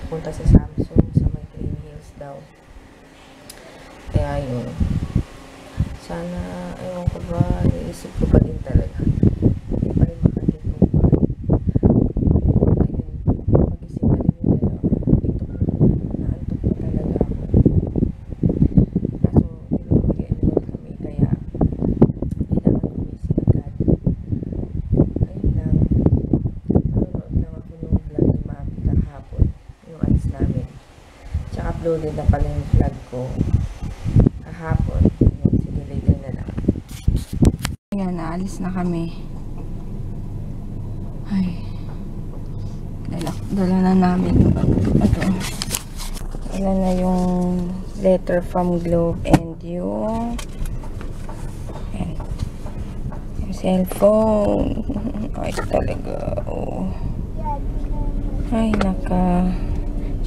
pupunta sa Samsung sa may Green Hills daw. Kaya yun. Sana, ewan ko ba, iisip ko pa din talaga. Hindi pa rin makagit mo. Ayun, pag-isip pa rin yung dalawa. Dito ko naantok ko talaga ako. Kaso, mag-enroll kami, kaya kailangan gumising agad. Ayun lang. Nanonood lang ako ng vlog ni Mami kahapon. Yung alis namin. Tsaka uploaded na pala yung vlog ko kahapon. Sige, later na lang. Ayan, naalis na kami. Ay. Dala na namin yung ito. Dala na yung letter from Globe and yung cellphone. Ay, talaga. Oh. Ay, naka.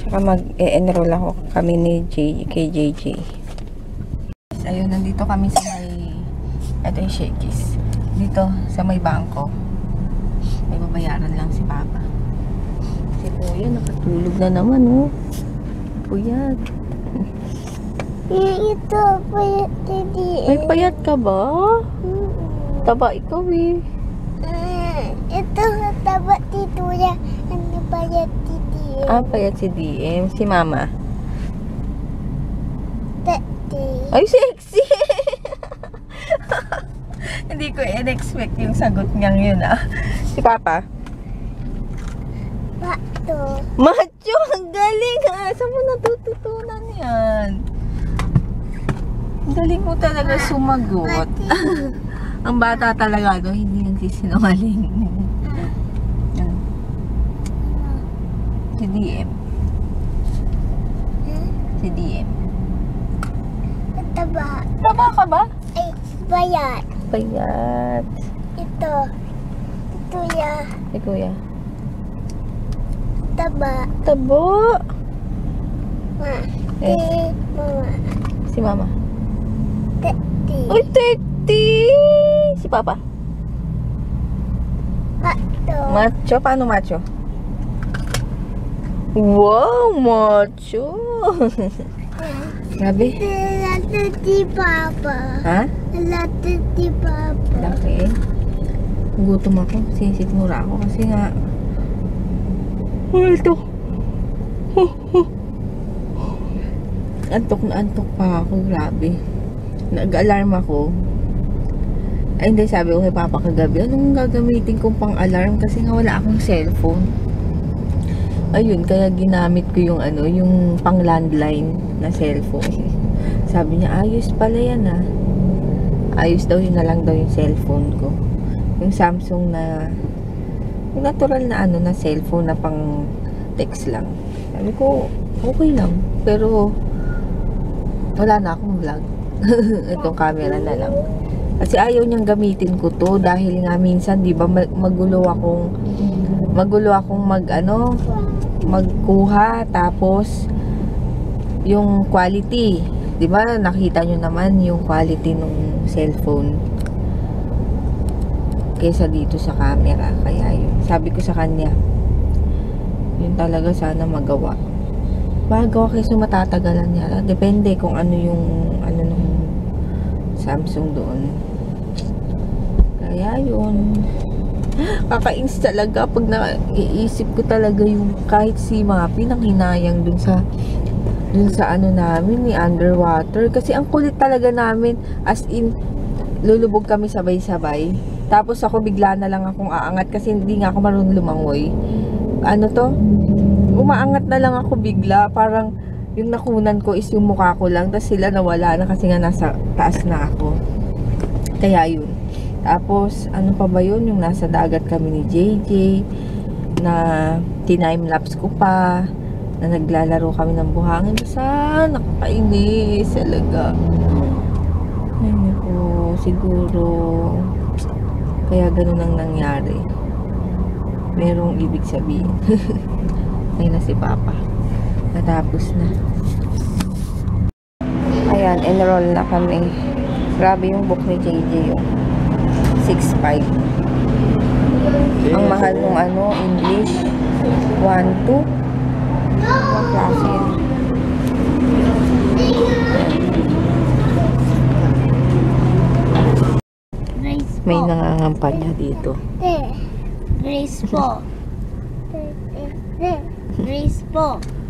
Tsaka mag-e-enroll ako kami ni kay JJ. Ayun, nandito kami sa may ito yung Shakey's. Dito sa may bangko. May babayaran lang si Papa. Si Kuya nakatulog na naman, oh. Puyat. Ito, payat hindi. May payat ka ba? Taba ikaw eh. Ito, taba dito ya. Ano payat hindi? Ah, payat si DM. Si Mama. Tati. Ay, sexy! Hindi ko in-expect yung sagot niyang yun, ah. Si Papa? Pato. Macho! Ang galing, ah! Saan mo natututunan yan? Ang galing mo talaga sumagot. Ang bata talaga, no? Hindi nagsisinungaling. Si DM. Si DM. Taba. Taba ka ba? Ay, payat. Payat. Ito. Ito ya. Si Kuya. Taba. Tabo. Ma. Eh. Mama. Si Mama. Tati. Uy, tekti! Si Papa. Pato. Macho? Paano macho? Wow, macho! Grabe. Latte di Papa. Ha? Latte di Papa. Laki. Gutom ako. Sinisikmura ako kasi nga ito. Antok na antok pa ako. Grabe. Nag-alarm ako. Ay, hindi, sabi ko kay Papa kagabi, anong gagamitin kong pang-alarm kasi nga wala akong cellphone. Ayun, kaya ginamit ko yung yung pang-landline na cellphone. Sabi niya, ayos pala yan, ah. Ayos daw, yun na lang daw yung cellphone ko. Yung Samsung na yung natural na na cellphone na pang text lang. Sabi ko, okay lang. Pero wala na akong vlog. Itong camera na lang. Kasi ayaw niyang gamitin ko to dahil nga minsan, 'di ba, magulo akong magkuha tapos yung quality, 'di ba? Nakita niyo naman yung quality ng cellphone kaysa dito sa camera. Kaya yun, sabi ko sa kanya, yun talaga sana magawa. Magawa kaysa matatagalan niya. Depende kung ano yung nung Samsung doon. Kaya yun, kakainis talaga pag naiisip ko talaga yung kahit si Mapi nang hinayang dun sa namin ni underwater. Kasi ang kulit talaga namin, as in lulubog kami sabay-sabay. Tapos ako bigla na lang akong aangat kasi hindi nga ako marunong lumangoy. Umaangat na lang ako bigla, parang yung nakunan ko is yung mukha ko lang, tapos sila nawala na kasi nga nasa taas na ako. Kaya yun. Tapos ano pa ba yun, yung nasa dagat kami ni JJ na time-lapse ko pa, na naglalaro kami ng buhangin. Basta nakakainis talaga. Ay naku, siguro kaya ganun ang nangyari. Merong ibig sabihin. Ay na si Papa. Natapos na. Ayan, enroll na kami. Grabe yung book ni JJ yung 6.5. Ang mahal nung English 1.2. Ibang klase yan. Grace May nangangampanya dito. Grace po. Grace po.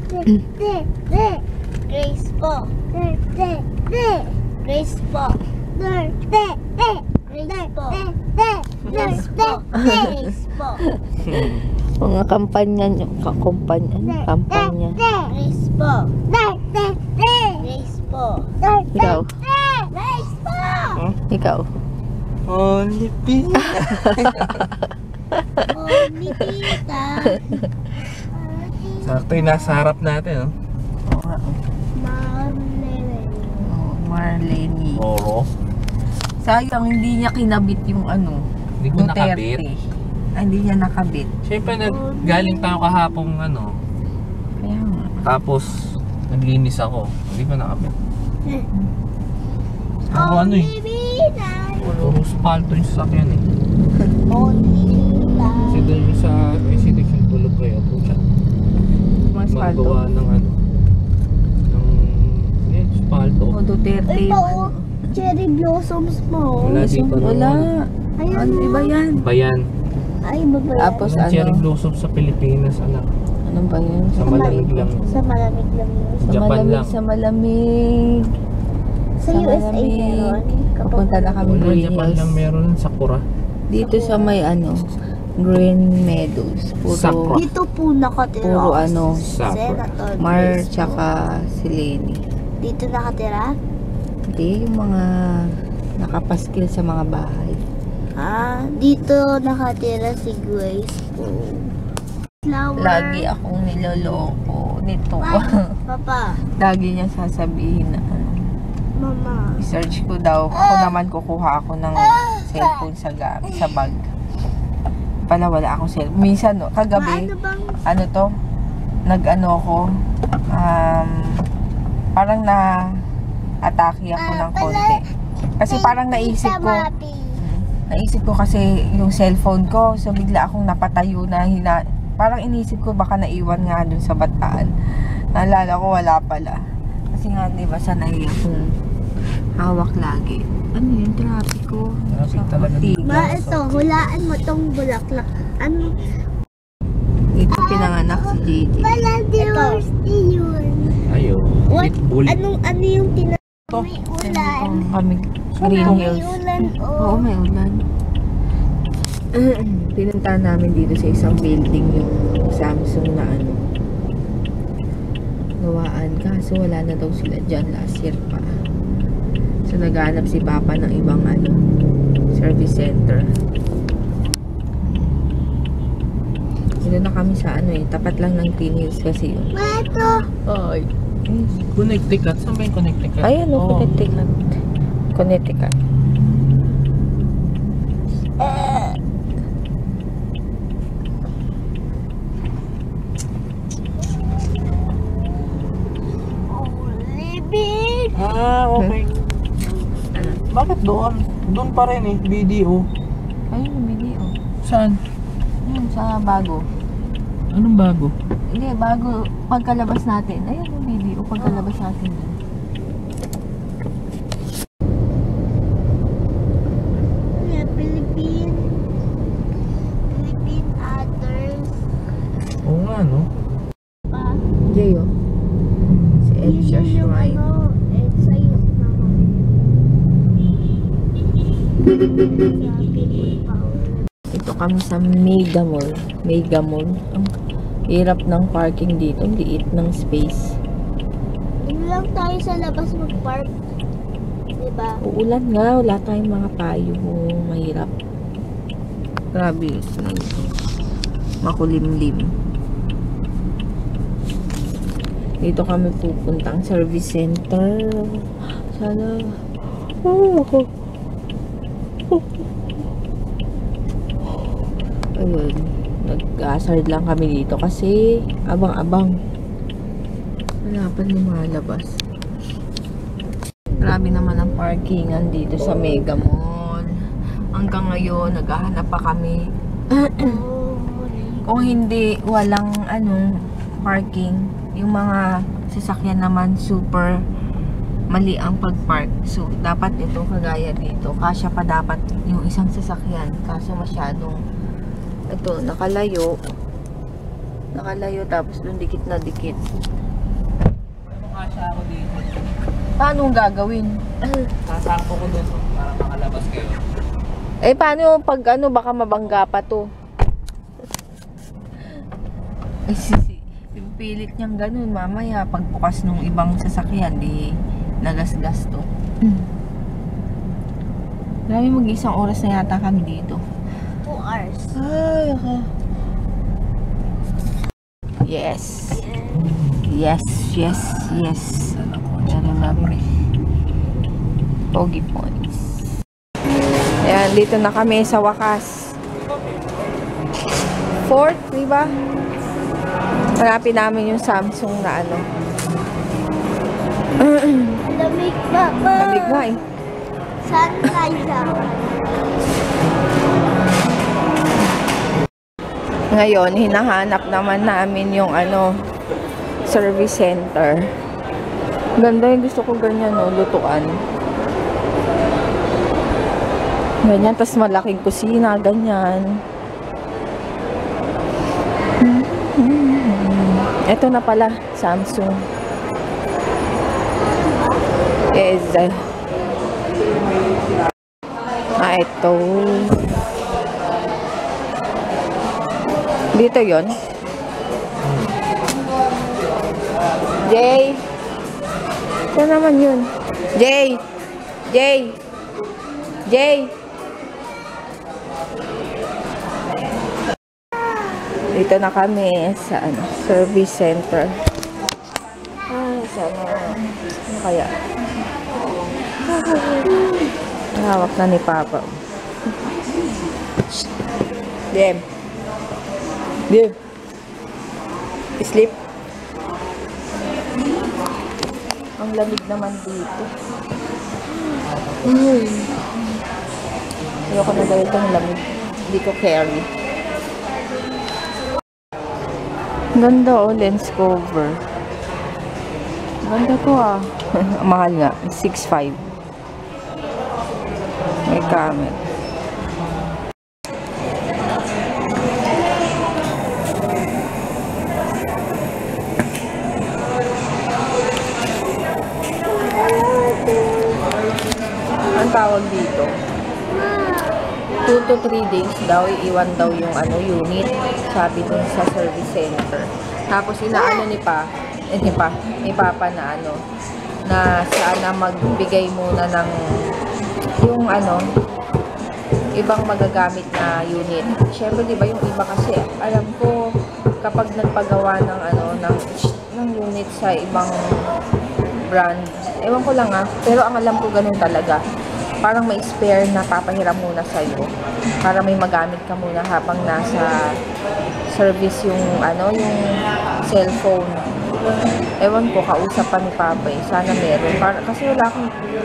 Grace po. Grace po. Grace po. Grace po. Grace po. Mga kampanya nyo. Kampanya. Grace po. Grace po. Ikaw. Grace po. Ikaw. Only Pina. Only tita. Sakto yung nasa harap natin, oh. Marlene. Oh, Marlene. Oo. Sayang, hindi niya kinabit yung ano. Hindi ko nakabit. Ay, hindi niya nakabit. Siyempre, galing tayo kahapong ano. Kaya nga. Tapos, naglinis ako. Hindi ko nakabit. Ako ano eh. Puro spalto yung sasakyan eh. Only tita. Kasi doon yung sa residential tulog kayo. Pucha. Mga spalto. Magawa ng ano. Ng spalto. O, Duterte Ito, yung ano. cherry blossoms mo. Wala dito. Wala. Ayan Ano, o. iba yan? Bayan. Ay, baba yan. Tapos Yung cherry ano? blossom sa Pilipinas, anak. Ano ba yan? Sa malamig lang. Sa malamig lang yun. Sa Japan malamig, lang. sa malamig. Sa Sa USA malamig. meron. Papunta na kami Wala, Green Japan Hills. lang meron ng Sakura. Dito sa may ano, Green Meadows. Sakura. Puro, Dito po nakatira. puro ano, Senator Mar Grace po. tsaka si Lenny. Dito nakatira? Hindi, yung mga nakapaskil sa mga bahay. Ah, dito nakatira si Grace po. Flower. Lagi akong niloloko nito. Papa, Lagi niya sasabihin na ano, mama. i-search ko daw. Ako naman kukuha ako ng cellphone sa bag. Pala wala akong cellphone. Minsan, no, kagabi, Ano bang ano to, nag-ano ako, parang na-atake ako ng konti. Kasi parang naisip ko kasi yung cellphone ko, so bigla akong napatayo na parang inisip ko baka naiwan nga dun sa bataan. Naalala ko wala pala. Kasi nga, di ba, sanay akong hawak lagi. Ano yun, trapiko? Traffic talaga Ortigas. dito. Ma, ito, hulaan mo tong bulaklak. Ano? Dito pinanganak si JJ. Wala, diversity yun. Ayaw. What? Pitbull. Ano yung Ito, may ulan? kami, Green May Hills. ulan, Oo, may ulan. Pinuntahan namin dito sa isang building yung Samsung na ano, gawaan. Kaso wala na daw sila dyan last year pa. So naghanap si Papa ng ibang ano, service center. Dito na kami sa ano eh, tapat lang ng Teen Hills kasi yun. Ma, ito. Ay. Connecticut. Saan ba yung Connecticut? Ayan o, Oo. Connecticut. Connecticut. Libid. Ah, okay. Ano? Bakit doon? Doon pa rin eh, BDO. Ayun yung video. Saan? Yun, sa bago. Anong bago? Hindi, bago pagkalabas natin. Ayun yung video, pagkalabas natin dun. Yeah, Philippine others. Oo nga, no? Pa. Jayo. Si Edsa Yun yung Shrine. ano, Edsa yung mama. Sa people power. Ito kami sa Mega Mall. Mega Mall. Ang hirap ng parking dito. Ang liit ng space. Doon lang tayo sa labas mag-park. Diba? Uulan nga. Wala tayong mga payo. Mahirap. Grabe. Makulimlim. Dito kami pupuntang service center. Sana. Ayun. Nag-hazard lang kami dito kasi abang-abang. Wala pa lumalabas. Grabe naman ang parkingan dito sa Mega Mall. Hanggang ngayon, naghahanap pa kami. Kung hindi, walang ano, parking. Yung mga sasakyan naman super mali ang pag-park. So, dapat ito kagaya dito. Kasya pa dapat yung isang sasakyan. Kaso masyadong ito, nakalayo. Nakalayo tapos dun dikit na dikit. Kasya ako dito. Paano gagawin? Sasako ko doon para makalabas kayo. Eh, paano pag ano, baka mabangga pa to? Eh, yung pilit niyang ganun, mamaya, pagbukas nung ibang sasakyan, di nagasgas to. Grabe, mag-isang oras na yata kami dito. 2 hours. Ay, ako. Yes. Yes, yes, yes. Meron namin. Pogi points. Ayan, dito na kami sa wakas. 4th, di ba? Hanapin namin yung Samsung na ano. Lamig pa ba? Lamig nga eh. Sunrise ako. Ngayon, hinahanap naman namin yung ano, service center. Ganda yung gusto ko ganyan, no, lutuan. Ganyan, tas malaking kusina, ganyan. Ito na pala, Samsung. Is ito. Dito yon. Jay. Ito naman yun. Jay. Jay. Jay. Dito na kami sa ano, service center. Ay, sana. Ano kaya? Hawak na ni Papa. Dem. Dem. Sleep. Ang lamig naman dito. Ayoko na daw itong lamig. Hindi ko carry. Ganda oh, lens cover. Ganda ko ah. Mahal nga. 6.5. May camera. Ang tawag dito? 2 to 3 days daw, iiwan daw yung ano, unit, sabi dun sa service center. Tapos inaano ni Papa na ano, na sana magbigay muna ng yung ano, ibang magagamit na unit. Syempre, di ba yung iba kasi, alam ko, kapag nagpagawa ng ano, ng unit sa ibang brand, ewan ko lang pero ang alam ko ganun talaga. Parang may spare na papahiram muna sa'yo para may magamit ka muna habang nasa service yung ano, yung cellphone. Ewan ko, kausap pa ni Papa eh. Sana meron. Kasi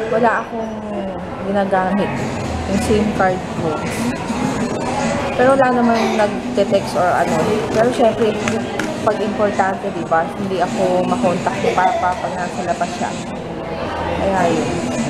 wala akong ginagamit yung SIM card ko. Pero wala naman nagte-text or ano. Pero syempre, pag importante, diba, hindi ako makontak ni Papa pag nasa labas siya. Kaya yun.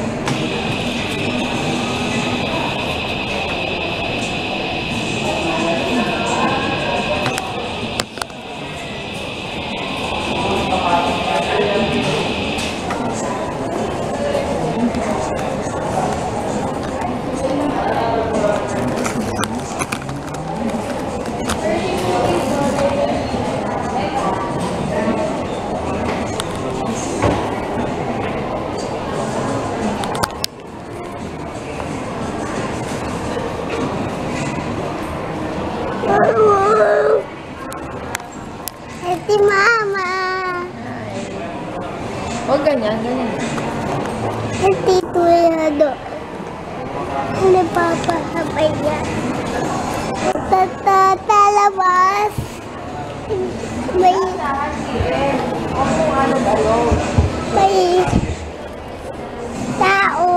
Eti mama. Huwag ganyan. Eti tulado. Ano papa sabay yan? Tatalabas. May may tao.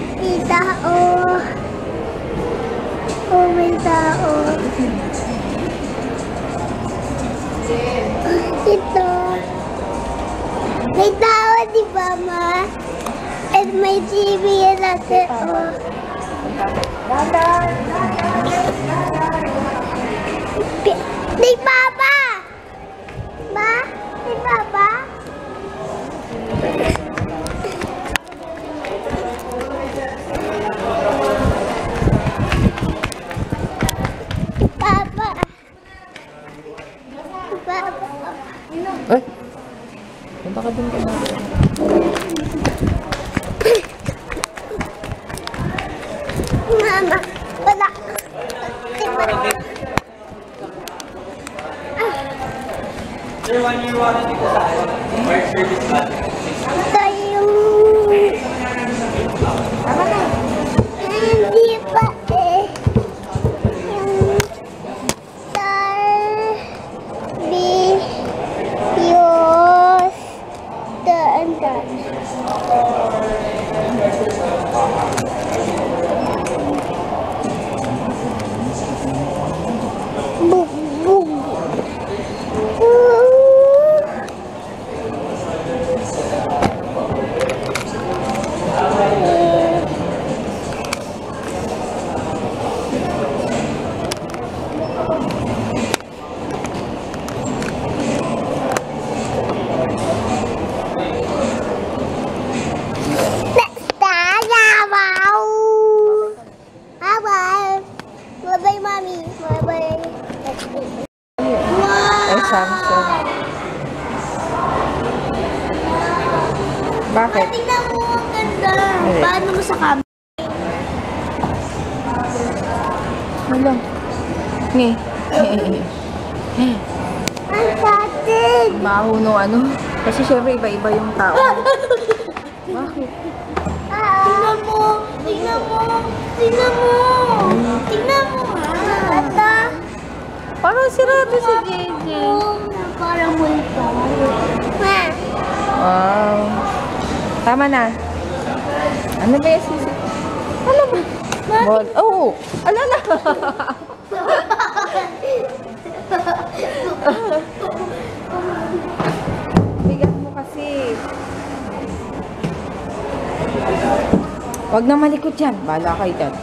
May tao. Oh, may tao. Mama. And may TV natin. Di Papa! Ma? Di Papa? Papa! Papa! Ay! Punta ka dun ka na. Mama! Wala! Di ba? Sir, 1 year warranty po sa akin. Fire service ba? Ito yung... Tama na. Hindi pa eh. Yung star Bios Daan. Bug bug. Bye-bye, Mommy. Bye-bye. Ay, Samsung. Bakit? Tingnan mo, ang ganda. Hindi. Paano mo sa camera? Wala. Nge. Ang satin. Baho no ano. Kasi syempre iba-iba yung tao. Bakit? Tingnan mo. Tingnan mo. Tingnan mo. Tingnan mo. Ata. Parang sirado si JJ. Parang multo. Ma. Wow. Tama na. Ano ba yung sisi? Ano ba? Ball. Oh! Alala! Bigat mo kasi. Huwag na malikot yan. Bahala kayo dyan.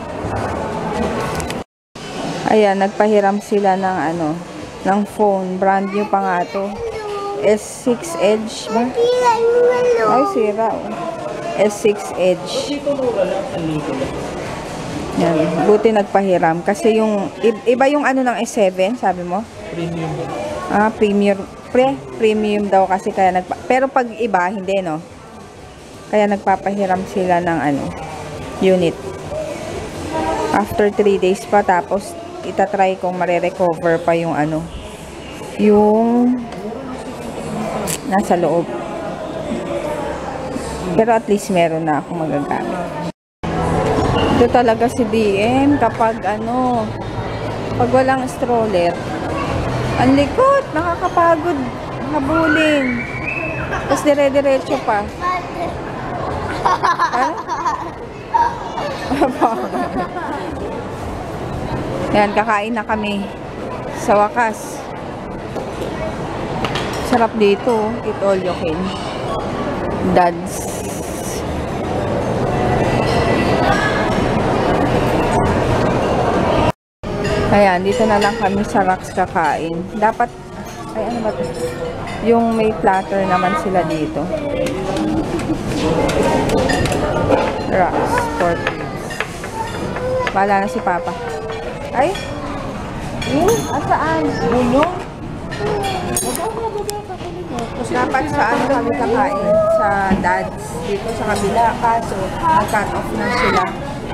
Ayan, nagpahiram sila ng ano, ng phone. Brand new pa nga to. S6 Edge ba? Tira yung malo. Ay, sira. Oh. S6 Edge. Yan. Buti nagpahiram. Kasi yung, iba yung ano ng S7, sabi mo? Premium. Ah, premium daw kasi kaya pero pag iba, hindi, no? Kaya nagpapahiram sila ng ano, unit. After 3 days pa, tapos itatry kong marirecover pa yung ano, yung nasa loob. Pero at least meron na akong magagamit. Ito talaga si DM kapag ano, pag walang stroller, ang likot, nakakapagod habulin. Tapos dire-diretso pa. Yan, kakain na kami sa wakas. Sarap dito, eat all you can. Dads. Ayan, dito na lang kami sa Rocks kakain. Dapat, ay ano ba ito? Yung may platter naman sila dito. Rocks, pork ribs. Bahala na si Papa. Ay? Asaan? Bulong? Dapat saan kami kakain? Sa Dads. Dito sa kabila. Kaso, nag-cut off na sila.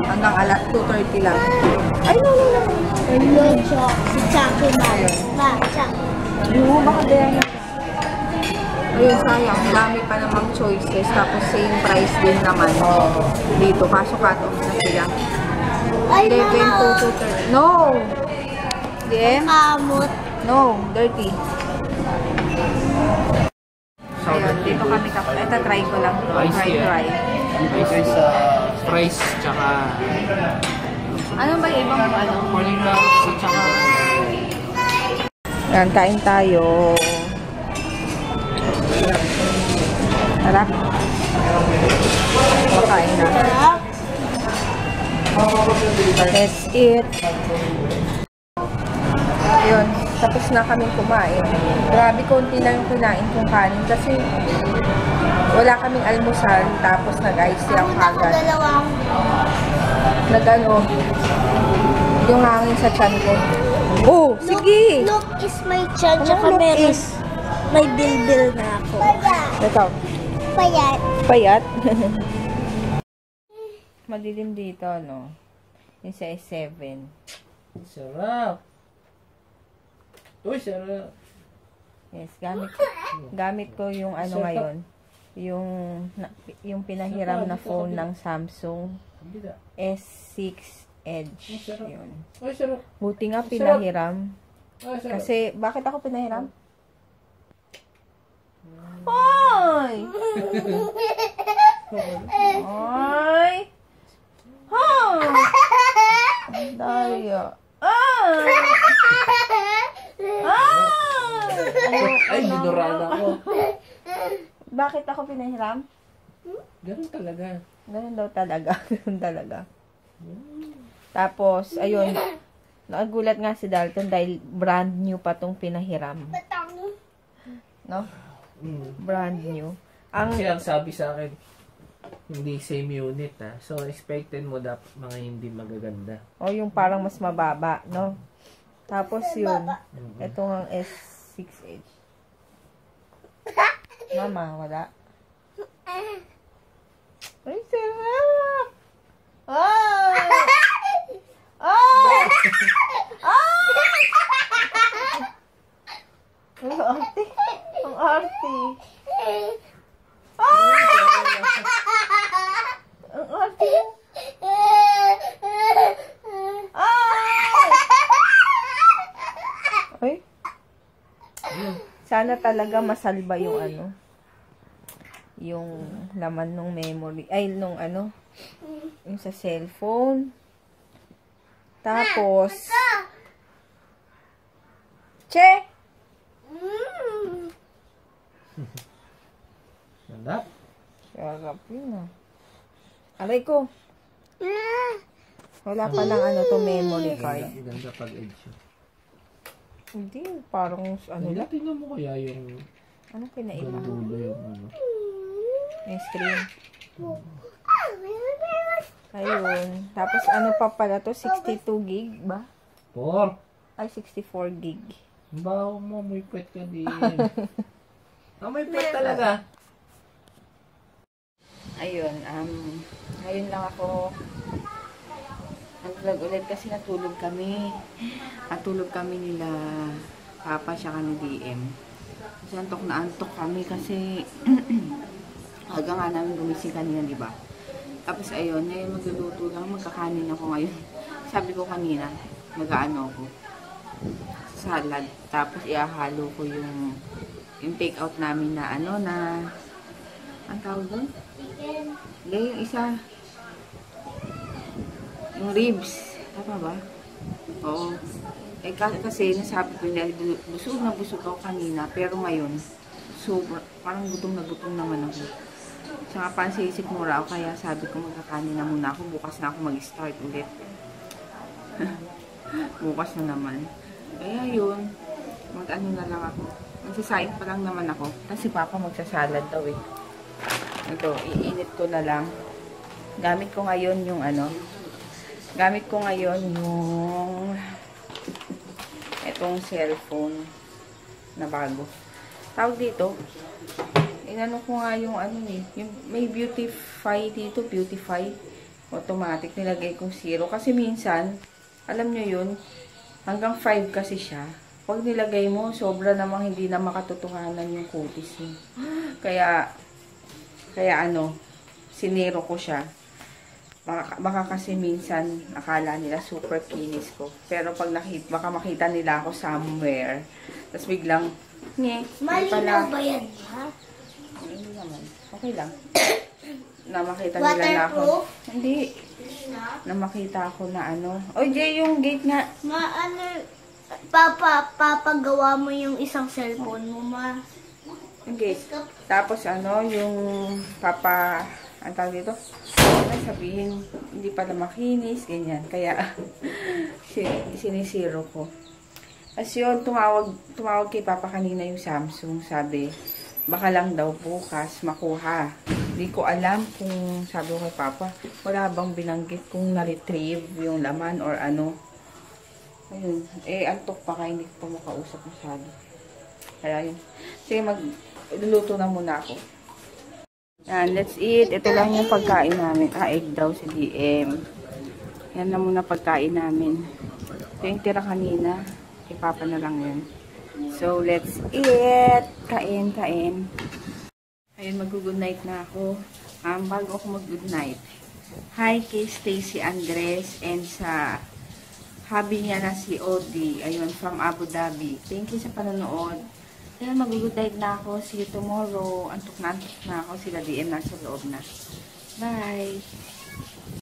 Hanggang alas 2:30 lang. Ay, no. Hello, Chok. Si Chucky ba? Ba, Chuck. Yung baka din. Ayun, sayang. Dami pa namang choices. Tapos same price din naman. Dito. Kaso cut off na sila. Ay, 11 to mga 2:30. No! Game? kamot. No, dirty. Ayun, dito kami kakain. Ito, try ko lang. Try. Guys, fries, tsaka Ano ba yung ibang ano? morning rolls, tsaka Yan, kain tayo. Sarap. That's it. Yun, tapos na kaming kumain. Grabe, konti lang yung kinain kong kanin kasi wala kaming almusal, tapos nag-ice lang agad. Dalawang. Nag-ano, yung hangin sa tiyan ko. Oh, sige! Look is my chan, Anong tsaka look meron. is? May bilbil na ako. Ito, Payat. payat. Madilim dito, no? Yung sa S7. Sarap. Uy, sarap. Yes, gamit ko yung ano ngayon. Yung pinahiram na phone ng Samsung S6 Edge. Yun. Uy, sarap. Buti nga pinahiram. Uy, sarap. Kasi, bakit ako pinahiram? Hoy! Hoy! Hoy! Ang daya. Ay! Ay, dinurada ko. Bakit ako pinahiram? Ganun talaga. Ganun daw talaga. Ganun talaga. Tapos, ayun. Nakagulat nga si Dalton dahil brand new pa tong pinahiram. No? Brand new. Kasi ang sabi sa akin, hindi same unit ha. So, expected mo dapat mga hindi magaganda. O yung parang mas mababa, no? Tapos yun. Ito ang S6 Edge. Mama, wala. Ay, sarap! Oh! Oh! Oh! Ang arte. Ang arte. Oh! Ang arte. Ay! Sana talaga masalba yung ano. Yung laman ng memory. Ay, nung ano. Yung sa cellphone. Tapos. Che! Ganda? Sarap yun ah. Aray ko. Wala pa lang ano to memory card. Ganda pag edge. Hindi, parang ano Ano lang. tingnan mo kaya yung Ano pinaiba? gandulo yung ano. Yung screen. Ayun. Tapos ano pa pala to? 62 gig ba? 4. Ay, 64 gig. Baho mo, may puwet ka din. May puwet talaga. Ayun, ngayon lang ako nag-vlog ulit kasi natulog kami. Natulog kami nila Papa siya ni DM. Kasi antok na antok kami kasi aga nga namin gumising kanina, di ba? Tapos ayun, ngayon magluluto lang, magkakanin ako ngayon. Sabi ko kanina, mag-aano ako, salad. Tapos ihahalo ko yung take out namin na ano na, ang tawag doon? Hindi, yung isa. Yung ribs. Tama ba? Oo. Eh kasi nasabi ko nila, busog na busog ako kanina. Pero ngayon, parang gutom na gutom naman ako. Saka pansisip mura ako, kaya sabi ko magkakanin na muna ako. Bukas na ako mag-start ulit. Bukas na naman. Kaya yun, mag-ano na lang ako. Magsasaing pa lang naman ako. Kasi Papa magsasalad daw eh. Ito, iinit ko na lang. Gamit ko ngayon yung ano. Gamit ko ngayon yung itong cellphone na bago. Tawag dito. Inano ko nga yung ano eh. Yung may Beautify dito. Beautify. Automatic. Nilagay kong 0. Kasi minsan, alam nyo yun, hanggang 5 kasi siya. Pag nilagay mo, sobra namang hindi na makatotohanan yung kutis mo. Kaya ano, sinero ko siya. Baka kasi minsan, akala nila super kinis ko. Pero pag baka makita nila ako somewhere, tapos biglang, Malinaw ba yan, ha? Hindi naman. Okay lang. Na makita nila na ako. Hindi. Na makita ako na ano. Oy, Jay, yung gate nga. Papagawa mo yung isang cellphone mo, ma. Yung gate. Tapos ano, yung ang tawag dito, ay sabihin, hindi pala makinis, ganyan. Kaya, sinisiro ko. Kasi yun, tumawag kay Papa kanina yung Samsung. Sabi, baka lang daw bukas makuha. Hindi ko alam kung, sabi ko kay Papa, wala bang binanggit kung na-retrieve yung laman or ano. Ayun, antok pa kaya hindi ko pa makausap masyado. Kaya yun. Sige, magluluto na muna ako. Yan, let's eat. Ito lang yung pagkain namin. Egg daw si DM. Yan na muna pagkain namin. Ito yung tira kanina. Ipapa na lang yun. So, let's eat. Kain. Ayun, mag-good night na ako. Bago ako mag-good night. Hi kay Stacy Andres and sa hubby niya na si Odi. Ayun, from Abu Dhabi. Thank you sa panonood. Ayun, mag-good night na ako. See you tomorrow. Antok na ako. Sila DM nasa loob na. Bye!